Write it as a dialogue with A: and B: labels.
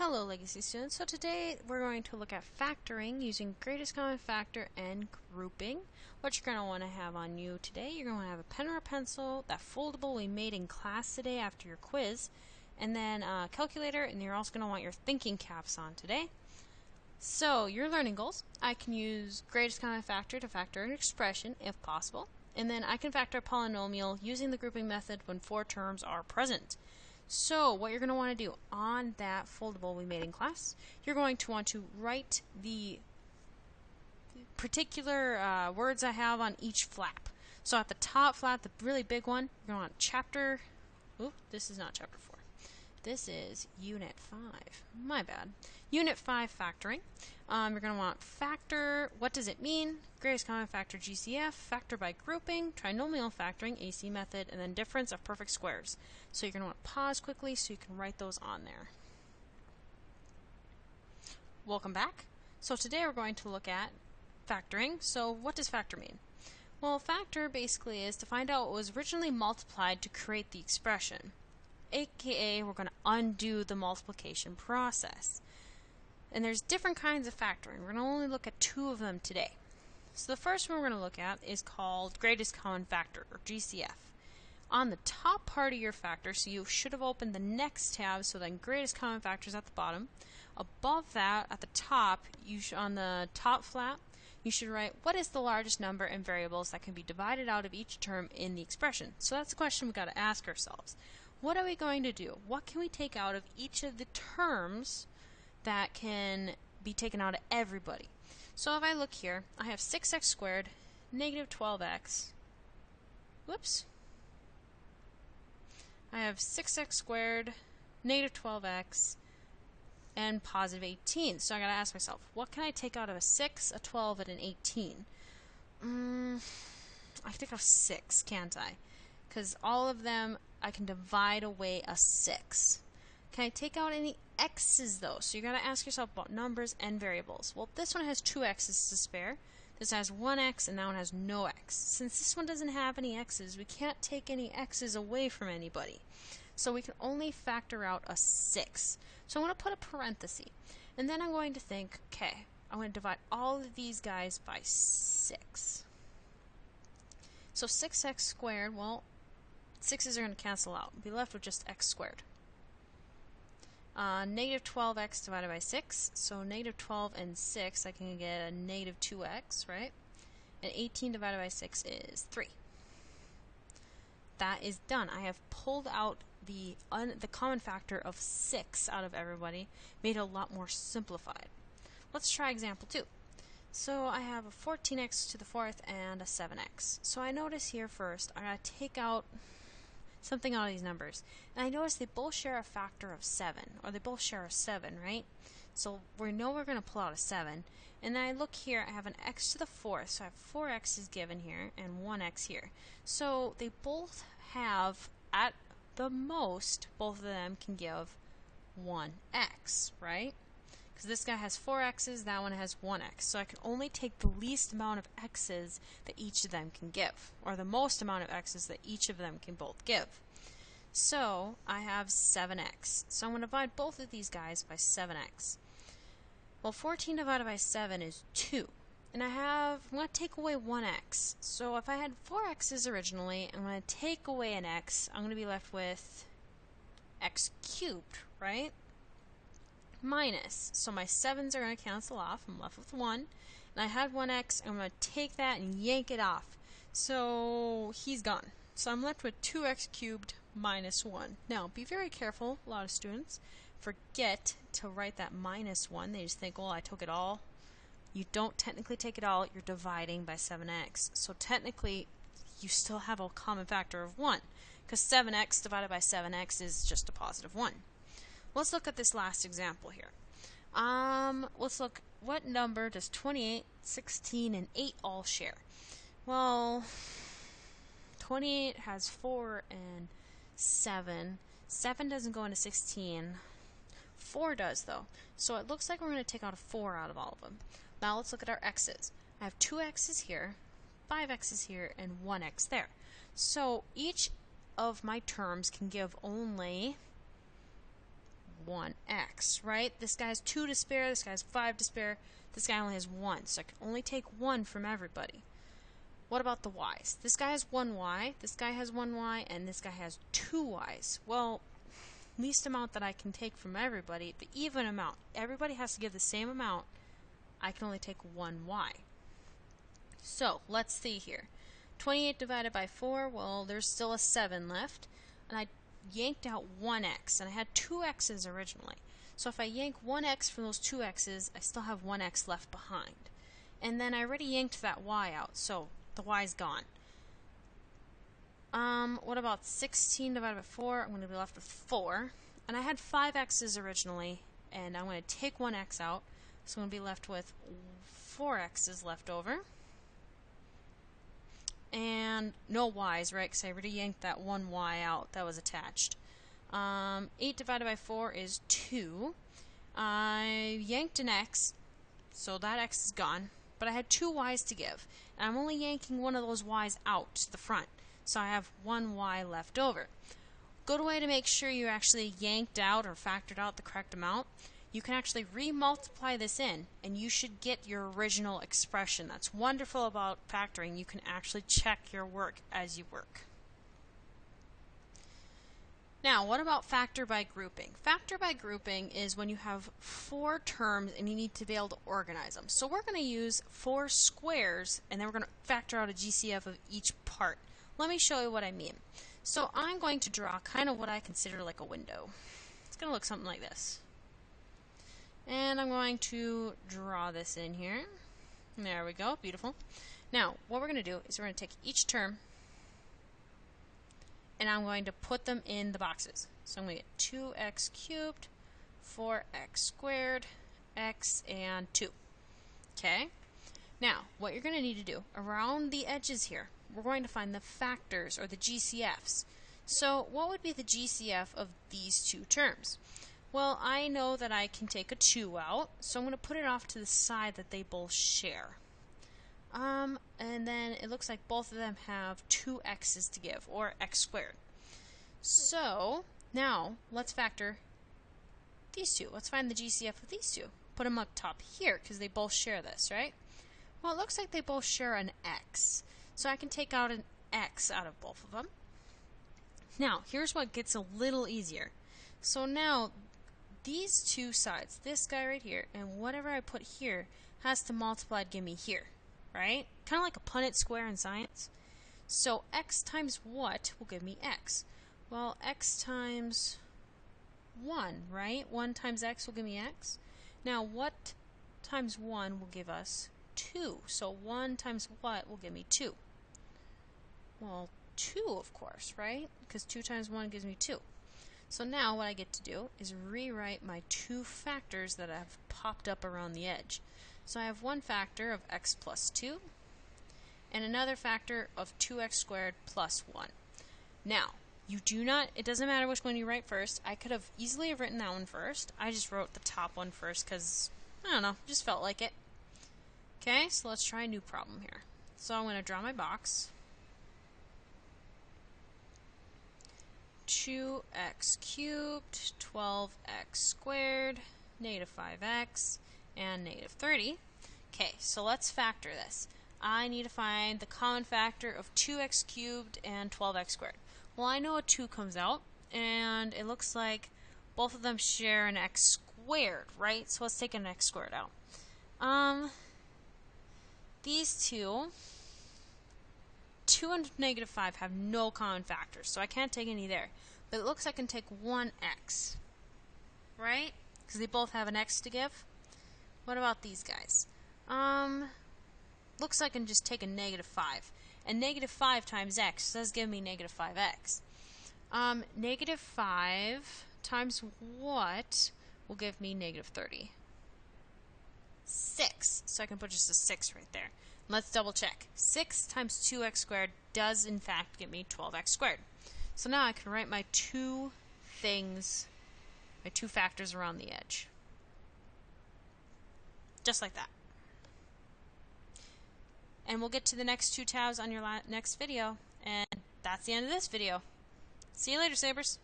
A: Hello Legacy students, so today we're going to look at factoring using greatest common factor and grouping. What you're going to want to have on you today, you're going to have a pen or a pencil, that foldable we made in class today after your quiz, and then a calculator, and you're also going to want your thinking caps on today. So your learning goals, I can use greatest common factor to factor an expression if possible, and then I can factor a polynomial using the grouping method when 4 terms are present. So what you're going to want to do on that foldable we made in class, you're going to want to write the particular words I have on each flap. So at the top flap, the really big one, you're going to want chapter, this is not chapter 4. This is Unit 5. My bad. Unit 5 factoring. You're going to want factor, what does it mean? Greatest common factor GCF, factor by grouping, trinomial factoring, AC method, and then difference of perfect squares. So you're going to want to pause quickly so you can write those on there. Welcome back. So today we're going to look at factoring. So what does factor mean? Well, factor basically is to find out what was originally multiplied to create the expression. AKA, we're going to undo the multiplication process. And there's different kinds of factoring. We're going to only look at 2 of them today. So the first one we're going to look at is called greatest common factor, or GCF. On the top part of your factor, so you should have opened the next tab, so then greatest common factor is at the bottom. Above that, at the top, on the top flap, you should write what is the largest number in variables that can be divided out of each term in the expression. So that's the question we've got to ask ourselves. What are we going to do? What can we take out of each of the terms that can be taken out of everybody? So if I look here, I have 6x squared, negative 12x. Whoops. I have 6x squared, negative 12x, and positive 18. So I got to ask myself, what can I take out of a 6, a 12, and an 18? I can take out 6, can't I? Because all of them, I can divide away a 6. Can I take out any x's though? So you got to ask yourself about numbers and variables. Well, this one has 2 x's to spare. This has 1 x and that one has no x. Since this one doesn't have any x's, we can't take any x's away from anybody. So we can only factor out a 6. So I'm going to put a parenthesis. And then I'm going to think, okay, I'm going to divide all of these guys by 6. So 6x squared, well, 6's are going to cancel out. We'll be left with just x squared. Negative 12x divided by 6. So negative 12 and 6, I can get a negative 2x, right? And 18 divided by 6 is 3. That is done. I have pulled out the common factor of 6 out of everybody, made it a lot more simplified. Let's try example 2. So I have a 14x to the 4th and a 7x. So I notice here first, I gotta take out something out of these numbers. And I notice they both share a factor of 7, or they both share a 7, right? So we know we're going to pull out a 7. And then I look here, I have an x to the 4th, so I have 4 x's given here and 1 x here. So they both have, at the most, both of them can give 1 x, right? Because this guy has 4 x's, that one has 1 x. So I can only take the least amount of x's that each of them can give, or the most amount of x's that each of them can both give. So I have 7x. So I'm going to divide both of these guys by 7x. Well, 14 divided by 7 is 2. And I'm going to take away 1x. So if I had 4 x's originally, I'm going to take away an x. I'm going to be left with x cubed, right? Minus. So my 7's are going to cancel off. I'm left with 1. And I had 1x. I'm going to take that and yank it off. So he's gone. So I'm left with 2x cubed minus 1. Now, be very careful. A lot of students forget to write that minus 1. They just think, well, I took it all. You don't technically take it all. You're dividing by 7x. So technically, you still have a common factor of 1. Because 7x divided by 7x is just a positive 1. Let's look at this last example here. Let's look, what number does 28, 16, and 8 all share? Well, 28 has 4 and 7. 7 doesn't go into 16. 4 does, though. So it looks like we're going to take out a 4 out of all of them. Now let's look at our x's. I have 2 x's here, 5 x's here, and 1 x there. So each of my terms can give only 1x, right? This guy has 2 to spare, this guy has 5 to spare, this guy only has 1, so I can only take 1 from everybody. What about the y's? This guy has 1 y, this guy has 1 y, and this guy has 2 y's. Well, least amount that I can take from everybody, the even amount. Everybody has to give the same amount. I can only take 1 y. So, let's see here. 28 divided by 4, well, there's still a 7 left. And I yanked out 1x, and I had 2 x's originally. So if I yank 1x from those 2 x's, I still have 1x left behind. And then I already yanked that y out, so the y's gone. What about 16 divided by 4? I'm going to be left with 4. And I had 5 x's originally, and I'm going to take 1x out. So I'm going to be left with 4 x's left over. And no y's, right? Because I already yanked that 1 y out that was attached. 8 divided by 4 is 2. I yanked an x, so that x is gone. But I had 2 y's to give. And I'm only yanking one of those y's out to the front. So I have 1 y left over. Good way to make sure you actually yanked out or factored out the correct amount. You can actually re-multiply this in, and you should get your original expression. That's wonderful about factoring. You can actually check your work as you work. Now, what about factor by grouping? Factor by grouping is when you have 4 terms and you need to be able to organize them. So we're going to use 4 squares, and then we're going to factor out a GCF of each part. Let me show you what I mean. So I'm going to draw kind of what I consider like a window. It's going to look something like this. And I'm going to draw this in here. There we go, beautiful. Now, what we're going to do is we're going to take each term and I'm going to put them in the boxes. So I'm going to get 2x cubed, 4x squared, x, and 2. Okay? Now, what you're going to need to do, around the edges here, we're going to find the factors, or the GCFs. So, what would be the GCF of these 2 terms? Well, I know that I can take a 2 out, so I'm going to put it off to the side that they both share. And then it looks like both of them have 2 x's to give, or x squared. So, now, let's factor these 2. Let's find the GCF of these 2. Put them up top here, because they both share this, right? Well, it looks like they both share an x. So I can take out an x out of both of them. Now, here's what gets a little easier. So now, these 2 sides, this guy right here, and whatever I put here, has to multiply to give me here, right? Kind of like a Punnett square in science. So x times what will give me x? Well, x times 1, right? 1 times x will give me x. Now, what times 1 will give us 2? So 1 times what will give me 2? Well, 2, of course, right? Because 2 times 1 gives me 2. So now what I get to do is rewrite my 2 factors that have popped up around the edge. So I have one factor of x plus 2 and another factor of 2x squared plus 1. Now, it doesn't matter which one you write first. I could have easily written that one first. I just wrote the top one first because, I don't know, just felt like it. Okay, so let's try a new problem here. So I'm going to draw my box. 2x cubed, 12x squared, negative 5x, and negative 30. Okay, so let's factor this. I need to find the common factor of 2x cubed and 12x squared. Well, I know a 2 comes out, and it looks like both of them share an x squared, right? So let's take an x squared out. These 2 and negative 5 have no common factors, so I can't take any there. But it looks like I can take 1x, right? Because they both have an x to give. What about these guys? Looks like I can just take a negative 5. And negative 5 times x does give me negative 5x. Negative 5 times what will give me negative 30? 6. So I can put just a 6 right there. Let's double check. 6 times 2x squared does in fact give me 12x squared. So now I can write my 2 things, my 2 factors around the edge. Just like that. And we'll get to the next 2 tabs on your next video. And that's the end of this video. See you later, Sabers.